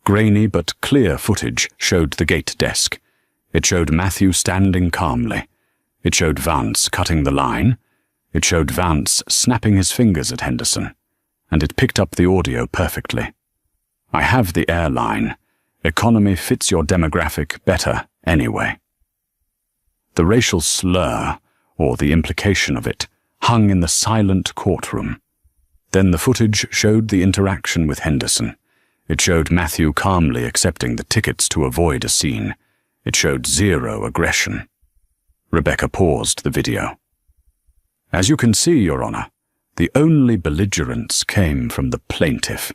A: Grainy but clear footage showed the gate desk. It showed Matthew standing calmly. It showed Vance cutting the line. It showed Vance snapping his fingers at Henderson. And it picked up the audio perfectly. I have the Airline. Economy fits your demographic better anyway. The racial slur, or the implication of it, hung in the silent courtroom. Then the footage showed the interaction with Henderson. It showed Matthew calmly accepting the tickets to avoid a scene. It showed zero aggression. Rebecca paused the video. As you can see, Your Honor, the only belligerence came from the plaintiff.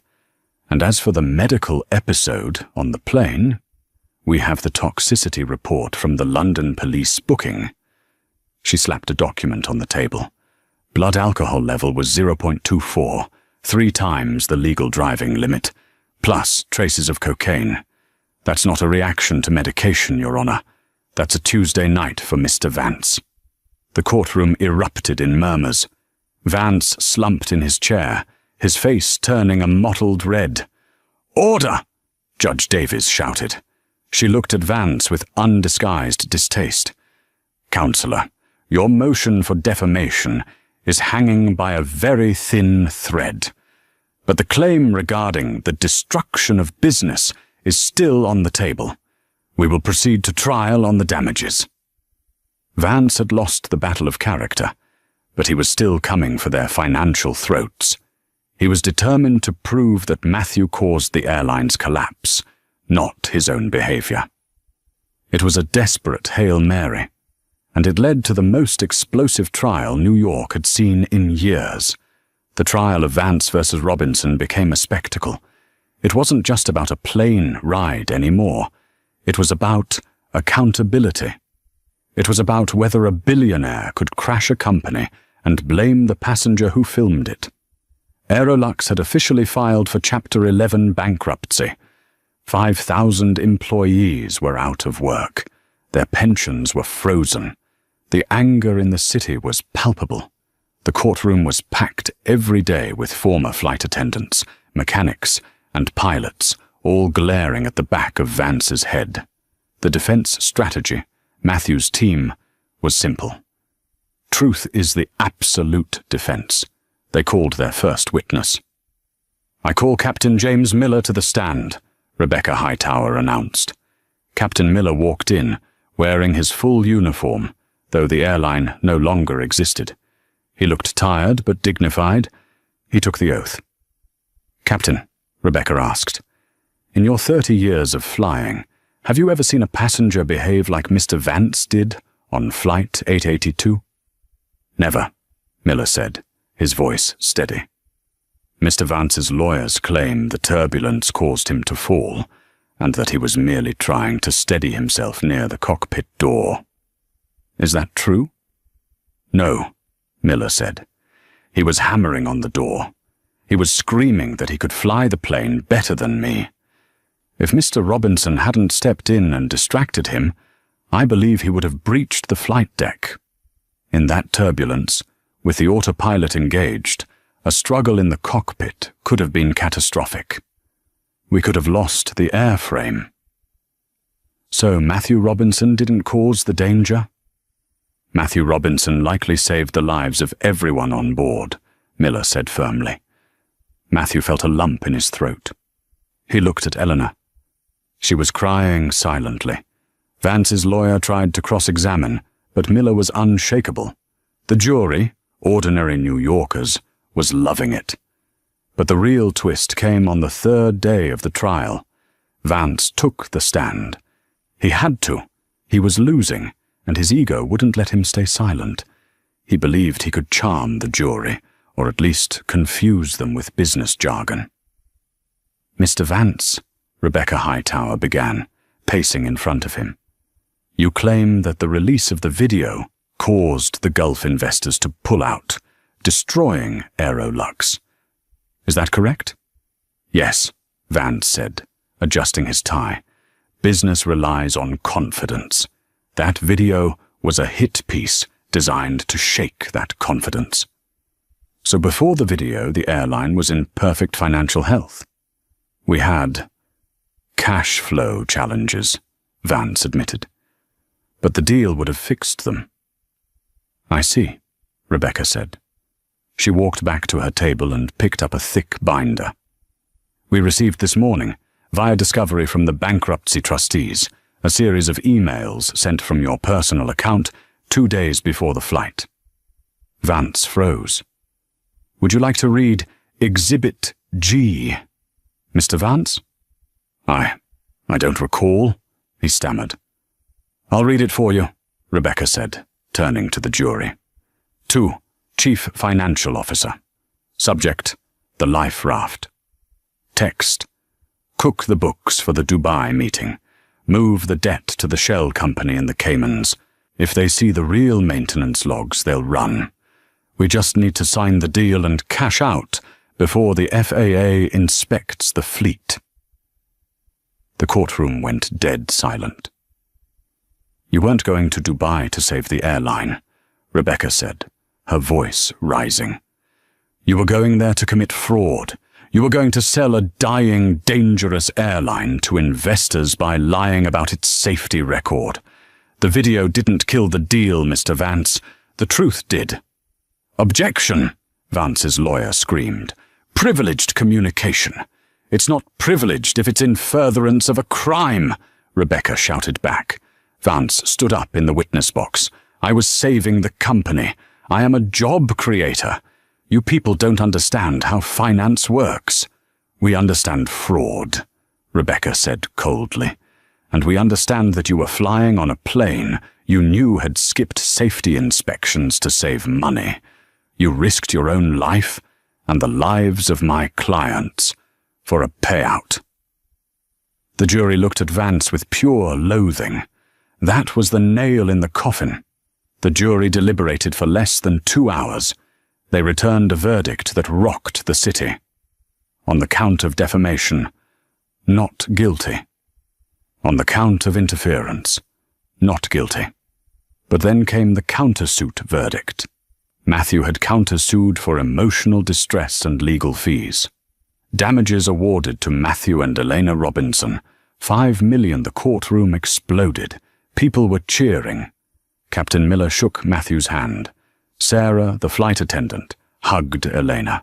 A: And as for the medical episode on the plane, we have the toxicity report from the London police booking. She slapped a document on the table. Blood alcohol level was 0.24, 3 times the legal driving limit, plus traces of cocaine. That's not a reaction to medication, Your Honor. That's a Tuesday night for Mr. Vance. The courtroom erupted in murmurs. Vance slumped in his chair, his face turning a mottled red. Order! Judge Davies shouted. She looked at Vance with undisguised distaste. Counselor, your motion for defamation is hanging by a very thin thread. But the claim regarding the destruction of business is still on the table. We will proceed to trial on the damages. Vance had lost the battle of character, but he was still coming for their financial throats. He was determined to prove that Matthew caused the airline's collapse, not his own behavior. It was a desperate Hail Mary, and it led to the most explosive trial New York had seen in years. The trial of Vance versus Robinson became a spectacle. It wasn't just about a plane ride anymore. It was about accountability. It was about whether a billionaire could crash a company and blame the passenger who filmed it. Aerolux had officially filed for Chapter 11 bankruptcy. 5,000 employees were out of work. Their pensions were frozen. The anger in the city was palpable. The courtroom was packed every day with former flight attendants, mechanics, and pilots, all glaring at the back of Vance's head. The defense strategy, Matthew's team, was simple. Truth is the absolute defense, they called their first witness. "I call Captain James Miller to the stand," Rebecca Hightower announced. Captain Miller walked in, wearing his full uniform, though the airline no longer existed. He looked tired but dignified. He took the oath. "Captain," Rebecca asked, "in your 30 years of flying, have you ever seen a passenger behave like Mr. Vance did on Flight 882? "Never," Miller said, his voice steady. "Mr. Vance's lawyers claim the turbulence caused him to fall, and that he was merely trying to steady himself near the cockpit door. Is that true?" "No," Miller said. "He was hammering on the door. He was screaming that he could fly the plane better than me. If Mr. Robinson hadn't stepped in and distracted him, I believe he would have breached the flight deck. In that turbulence, with the autopilot engaged, a struggle in the cockpit could have been catastrophic. We could have lost the airframe." "So Matthew Robinson didn't cause the danger?" "Matthew Robinson likely saved the lives of everyone on board," Miller said firmly. Matthew felt a lump in his throat. He looked at Eleanor. She was crying silently. Vance's lawyer tried to cross-examine, but Miller was unshakable. The jury, ordinary New Yorkers, was loving it. But the real twist came on the third day of the trial. Vance took the stand. He had to. He was losing, and his ego wouldn't let him stay silent. He believed he could charm the jury, or at least confuse them with business jargon. "Mr. Vance," Rebecca Hightower began, pacing in front of him, "you claim that the release of the video caused the Gulf investors to pull out, destroying Aerolux. Is that correct?" "Yes," Vance said, adjusting his tie. "Business relies on confidence. That video was a hit piece designed to shake that confidence." "So before the video, the airline was in perfect financial health?" "We had cash flow challenges," Vance admitted. "But the deal would have fixed them." "I see," Rebecca said. She walked back to her table and picked up a thick binder. "We received this morning, via discovery from the bankruptcy trustees, a series of emails sent from your personal account 2 days before the flight." Vance froze. "Would you like to read Exhibit G, Mr. Vance?" I don't recall," he stammered. "I'll read it for you," Rebecca said, turning to the jury. "To Chief Financial Officer. Subject, the life raft. Text, cook the books for the Dubai meeting. Move the debt to the shell company in the Caymans. If they see the real maintenance logs, they'll run. We just need to sign the deal and cash out before the FAA inspects the fleet." The courtroom went dead silent. "You weren't going to Dubai to save the airline," Rebecca said, her voice rising. "You were going there to commit fraud. You were going to sell a dying, dangerous airline to investors by lying about its safety record. The video didn't kill the deal, Mr. Vance. The truth did." "Objection!" Vance's lawyer screamed. "Privileged communication. It's not privileged if it's in furtherance of a crime," Rebecca shouted back. Vance stood up in the witness box. "I was saving the company. I am a job creator. You people don't understand how finance works. We understand fraud, Rebecca said coldly. And we understand that you were flying on a plane you knew had skipped safety inspections to save money. You risked your own life and the lives of my clients for a payout. The jury looked at Vance with pure loathing. That was the nail in the coffin. The jury deliberated for less than 2 hours. They returned a verdict that rocked the city. On the count of defamation, not guilty. On the count of interference, not guilty. But then came the countersuit verdict. Matthew had countersued for emotional distress and legal fees. Damages awarded to Matthew and Elena Robinson. $5 million. The courtroom exploded. People were cheering. Captain Miller shook Matthew's hand. Sarah, the flight attendant, hugged Elena.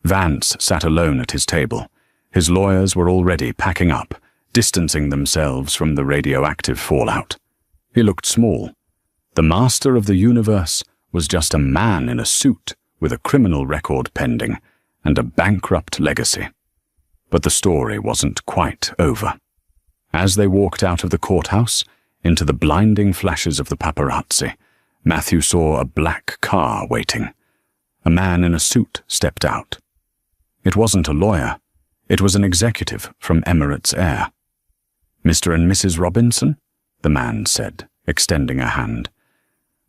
A: Vance sat alone at his table. His lawyers were already packing up, distancing themselves from the radioactive fallout. He looked small. The master of the universe was just a man in a suit with a criminal record pending and a bankrupt legacy. But the story wasn't quite over. As they walked out of the courthouse, into the blinding flashes of the paparazzi, Matthew saw a black car waiting. A man in a suit stepped out. It wasn't a lawyer. It was an executive from Emirates Air. "Mr. and Mrs. Robinson?" the man said, extending a hand.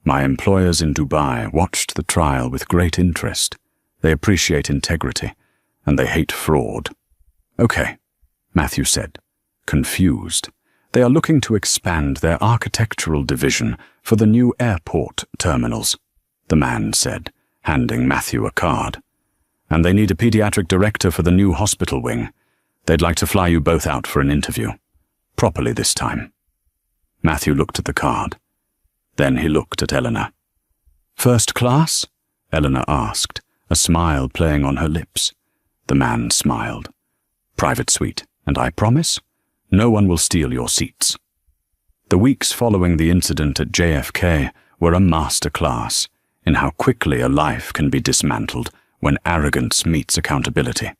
A: "My employers in Dubai watched the trial with great interest. They appreciate integrity, and they hate fraud." "Okay," Matthew said, confused. "They are looking to expand their architectural division for the new airport terminals," the man said, handing Matthew a card. "And they need a pediatric director for the new hospital wing. They'd like to fly you both out for an interview. Properly this time." Matthew looked at the card. Then he looked at Eleanor. "First class?" Eleanor asked, a smile playing on her lips. The man smiled. "Private suite, and I promise, no one will steal your seats." The weeks following the incident at JFK were a master class in how quickly a life can be dismantled when arrogance meets accountability.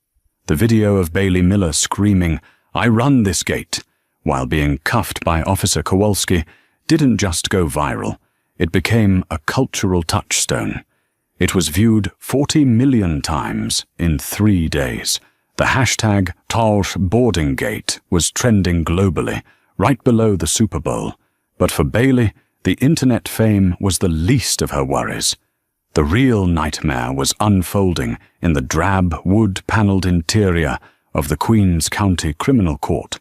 A: The video of Bailey Miller screaming, "I run this gate," while being cuffed by Officer Kowalski didn't just go viral. It became a cultural touchstone. It was viewed 40 million times in 3 days. The hashtag #TajBoardingGate was trending globally, right below the Super Bowl. But for Bailey, the internet fame was the least of her worries. The real nightmare was unfolding in the drab, wood-paneled interior of the Queens County Criminal Court.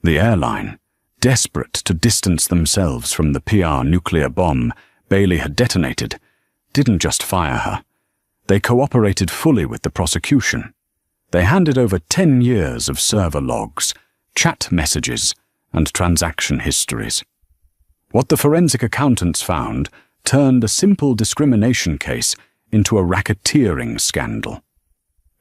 A: The airline, desperate to distance themselves from the PR nuclear bomb Bailey had detonated, didn't just fire her. They cooperated fully with the prosecution. They handed over 10 years of server logs, chat messages, and transaction histories. What the forensic accountants found turned a simple discrimination case into a racketeering scandal.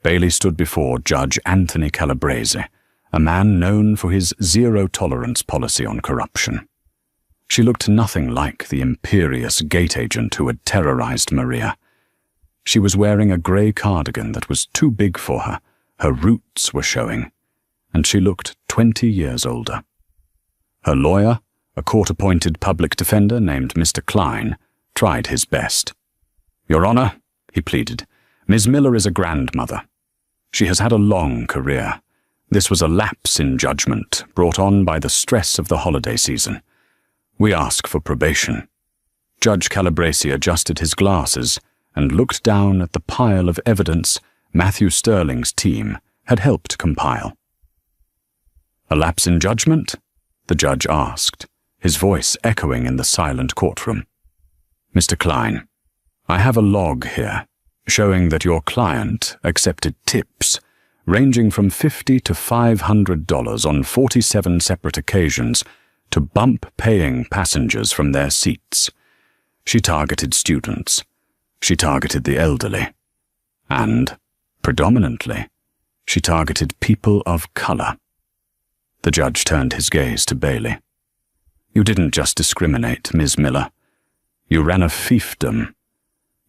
A: Bailey stood before Judge Anthony Calabrese, a man known for his zero-tolerance policy on corruption. She looked nothing like the imperious gate agent who had terrorized Maria. She was wearing a grey cardigan that was too big for her. Her roots were showing, and she looked 20 years older. Her lawyer, a court-appointed public defender named Mr. Klein, tried his best. "Your Honor," he pleaded, "Ms. Miller is a grandmother. She has had a long career. This was a lapse in judgment brought on by the stress of the holiday season. We ask for probation." Judge Calabrese adjusted his glasses and looked down at the pile of evidence Matthew Sterling's team had helped compile. "A lapse in judgment?" the judge asked, his voice echoing in the silent courtroom. "Mr. Klein, I have a log here showing that your client accepted tips ranging from $50 to $500 on 47 separate occasions to bump paying passengers from their seats. She targeted students. She targeted the elderly. And, predominantly, she targeted people of color." The judge turned his gaze to Bailey. "You didn't just discriminate, Ms. Miller. You ran a fiefdom.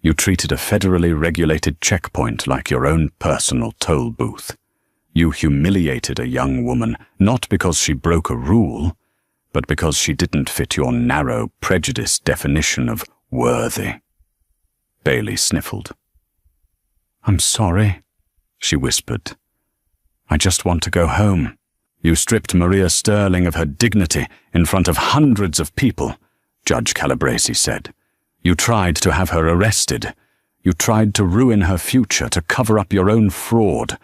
A: You treated a federally regulated checkpoint like your own personal toll booth. You humiliated a young woman, not because she broke a rule, but because she didn't fit your narrow, prejudiced definition of worthy. Bailey sniffled. "I'm sorry," she whispered. "I just want to go home." "You stripped Maria Sterling of her dignity in front of hundreds of people," Judge Calabresi said. "You tried to have her arrested. You tried to ruin her future, to cover up your own fraud.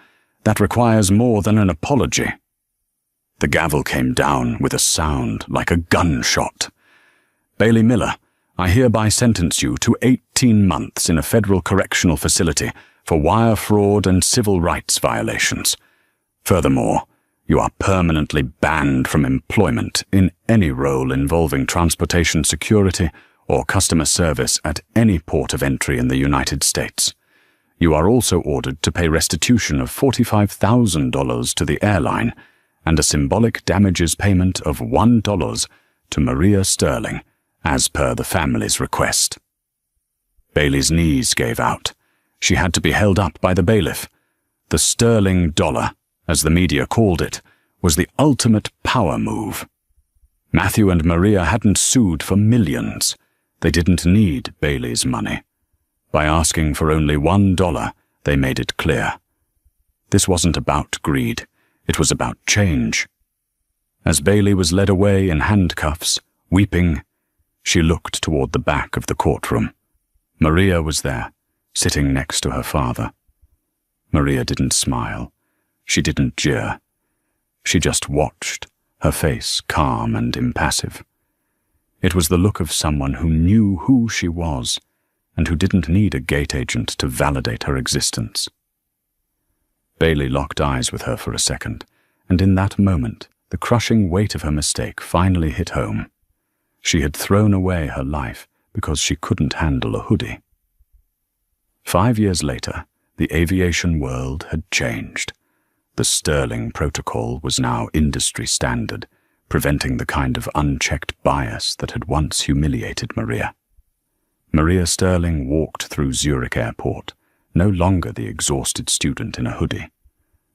A: That requires more than an apology." The gavel came down with a sound like a gunshot. "Bailey Miller, I hereby sentence you to 18 months in a federal correctional facility for wire fraud and civil rights violations. Furthermore, you are permanently banned from employment in any role involving transportation security or customer service at any port of entry in the United States. You are also ordered to pay restitution of $45,000 to the airline and a symbolic damages payment of $1 to Maria Sterling, as per the family's request." Bailey's knees gave out. She had to be held up by the bailiff. The Sterling dollar, as the media called it, was the ultimate power move. Matthew and Maria hadn't sued for millions. They didn't need Bailey's money. By asking for only $1, they made it clear. This wasn't about greed. It was about change. As Bailey was led away in handcuffs, weeping, she looked toward the back of the courtroom. Maria was there, sitting next to her father. Maria didn't smile. She didn't jeer. She just watched, her face calm and impassive. It was the look of someone who knew who she was and who didn't need a gate agent to validate her existence. Bailey locked eyes with her for a second, and in that moment, the crushing weight of her mistake finally hit home. She had thrown away her life because she couldn't handle a hoodie. 5 years later, the aviation world had changed. The Sterling Protocol was now industry standard, preventing the kind of unchecked bias that had once humiliated Maria. Maria Sterling walked through Zurich Airport, no longer the exhausted student in a hoodie.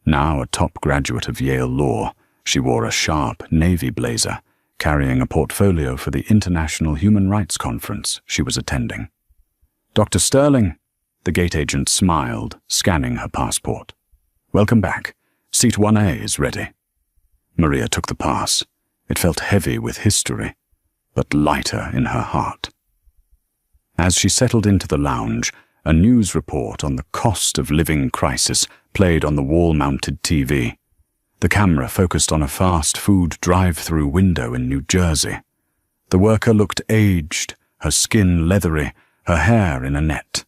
A: Now a top graduate of Yale Law, she wore a sharp navy blazer, carrying a portfolio for the International Human Rights Conference she was attending. "Dr. Sterling," the gate agent smiled, scanning her passport. "Welcome back. Seat 1A is ready." Maria took the pass. It felt heavy with history, but lighter in her heart. As she settled into the lounge, a news report on the cost of living crisis played on the wall-mounted TV. The camera focused on a fast food drive-through window in New Jersey. The worker looked aged, her skin leathery, her hair in a net.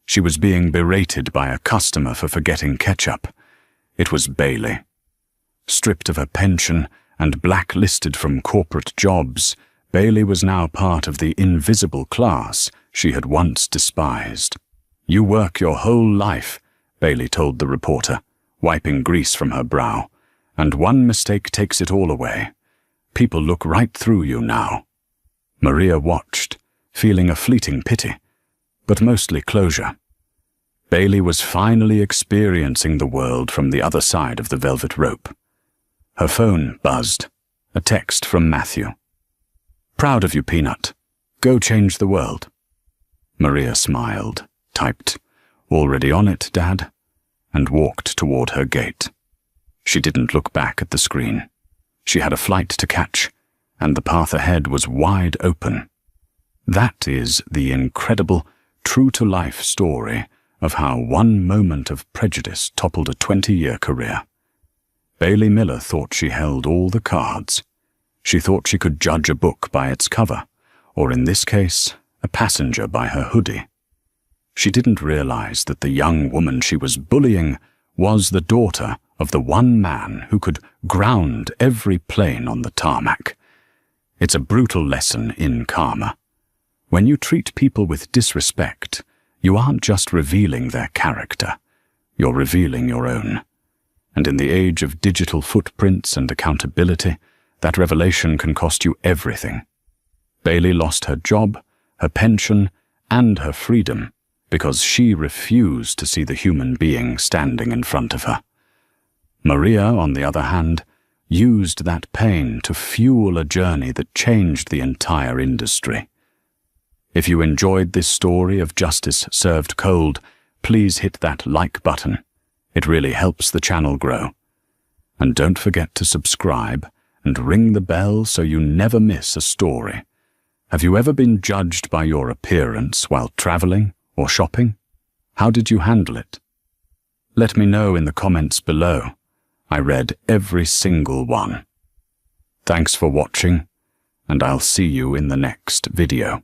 A: She was being berated by a customer for forgetting ketchup. It was Bailey. Stripped of her pension and blacklisted from corporate jobs, Bailey was now part of the invisible class she had once despised. "You work your whole life," Bailey told the reporter, wiping grease from her brow, "and one mistake takes it all away. People look right through you now." Maria watched, feeling a fleeting pity, but mostly closure. Bailey was finally experiencing the world from the other side of the velvet rope. Her phone buzzed, a text from Matthew. "Proud of you, Peanut. Go change the world." Maria smiled, typed, "Already on it, Dad," and walked toward her gate. She didn't look back at the screen. She had a flight to catch, and the path ahead was wide open. That is the incredible, true-to-life story of how one moment of prejudice toppled a 20-year career. Bailey Miller thought she held all the cards. She thought she could judge a book by its cover, or in this case, a passenger by her hoodie. She didn't realize that the young woman she was bullying was the daughter of the one man who could ground every plane on the tarmac. It's a brutal lesson in karma. When you treat people with disrespect, you aren't just revealing their character, you're revealing your own. And in the age of digital footprints and accountability, that revelation can cost you everything. Bailey lost her job, her pension, and her freedom because she refused to see the human being standing in front of her. Maria, on the other hand, used that pain to fuel a journey that changed the entire industry. If you enjoyed this story of justice served cold, please hit that like button. It really helps the channel grow. And don't forget to subscribe and ring the bell so you never miss a story. Have you ever been judged by your appearance while traveling or shopping? How did you handle it? Let me know in the comments below. I read every single one. Thanks for watching, and I'll see you in the next video.